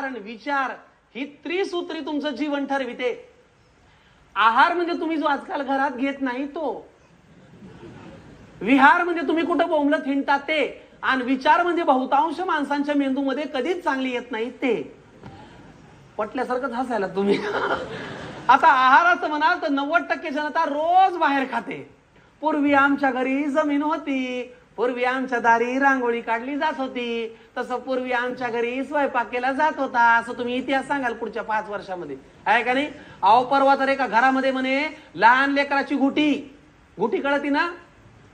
विचार ही त्रिसूत्री तुमचं जीवन ठरविते. आहार म्हणजे तुम्ही जो आजकाल घरात घेत नाही तो, विहार म्हणजे तुम्ही कुठं बोंबलत हिंडतात ते, आणि विचार म्हणजे बहुतांश माणसांच्या मेंदूमध्ये कधीच चांगली येत नाही ते. पटल्यासारखंच हसायला तुम्ही. आता आहाराचं म्हणाल तर 90% जनता रोज बाहेर खाते. पूर्वी आमच्या घरी जमीन होती, पूर्वी आमच्या दारी रांगोळी काढली जात होती, तसं पूर्वी आमच्या घरी स्वयंपाक केला जात होता, असं तुम्ही इतिहास सांगाल पुढच्या 5 वर्षामध्ये, आहे का नाही? अहो परवा तर एका घरामध्ये म्हणे लहान लेकराची गुटी कळती ना,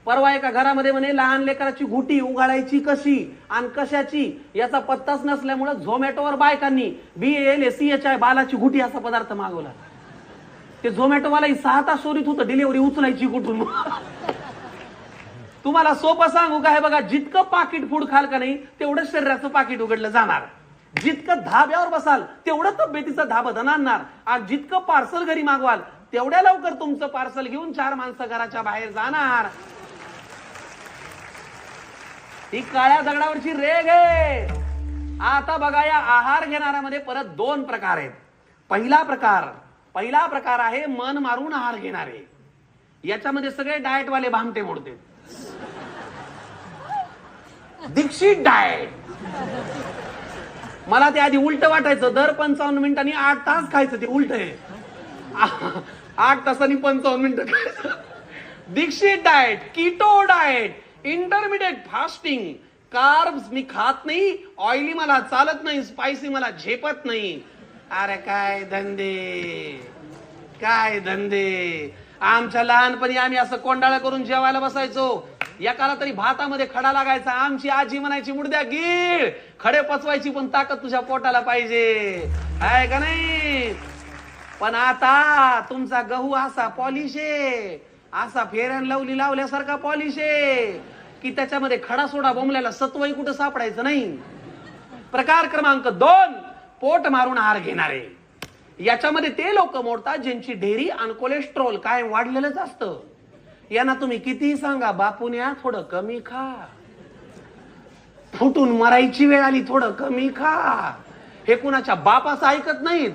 परवा एका घरामध्ये म्हणे लहान लेकराची गुटी उगाळायची कशी आणि कशाची याचा पत्ताच नसल्यामुळे झोमॅटोवर बायकांनी BALCHI बालाची गुटी असा पदार्थ मागवला. ते झोमॅटोवालाही 6 तास शोधित होतं डिलिव्हरी उचलायची कुठून. तुम्हाला सोपं सांगू का, हे बघा, जितकं पाकिट फूड खाल का नाही तेवढं शरीराचं पाकिट उघडलं जाणार, जितकं धाब्यावर बसाल तेवढं तब्येतीचं धाबधन आणणार, आणि जितकं पार्सल घरी मागवाल तेवढ्या लवकर तुमचं पार्सल घेऊन 4 माणसं घराच्या बाहेर जाणार. ही काळ्या दगडावरची रेग आहे. आता बघा, या आहार घेणाऱ्यामध्ये परत 2 प्रकार आहेत. पहिला प्रकार आहे मन मारून आहार घेणारे. याच्यामध्ये सगळे डाएटवाले भामटे मोडते. दीक्षित डाएट. मला ते आधी उलट वाटायचं, दर 55 मिनिटांनी 8 तास खायचं, ते उलट आहे. 8 तासांनी 55 मिनिटं खायचं. Dixit diet, keto diet, intermediate fasting, carbs मी खात नाही, ऑइली मला चालत नाही, स्पायसी मला झेपत नाही. अरे काय धंदे. आमच्या लहानपणी आम्ही असं कोंडाळा करून जेवायला बसायचो. एकाला तरी भातामध्ये खडा लागायचा. आमची आजी म्हणायची, मुडद्या गीळ, खडे पचवायची पण ताकद तुझ्या पोटाला पाहिजे, आहे का नाही? पण आता तुमचा गहू असा पॉलिश आहे, असा फेअर अँड लवली लावल्यासारखा पॉलिश आहे की त्याच्यामध्ये खडा सोडा बोंबल्याला सत्वही कुठं सापडायचं नाही. प्रकार क्रमांक 2, पोट मारून आहार घेणारे. याच्यामध्ये ते लोक मोडतात ज्यांची डेअरी आणि कोलेस्ट्रॉल काय वाढलेलंच असतं. यांना तुम्ही किती सांगा, बापून्या थोडं कमी खा, फुटून मरायची वेळ आली थोडं कमी खा, हे कुणाच्या बापाचं ऐकत नाहीत.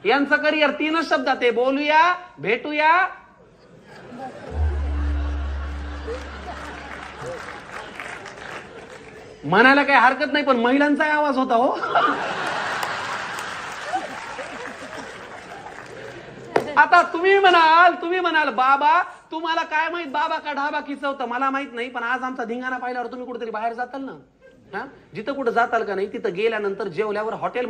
यांचं करिअर 3च शब्दात आहे, बोलूया, भेटूया, म्हणायला काही हरकत नाही, पण महिलांचा आवाज होता हो. आता तुम्ही म्हणाल बाबा तुम्हाला काय माहित बाबा का ढाबा किचवतं, मला माहित नाही, पण आज आमचा धिंगाणा पाहिल्यावर तुम्ही कुठेतरी बाहेर जाताल ना, जिथं कुठं जाताल का नाही तिथं गेल्यानंतर जेवल्यावर हॉटेल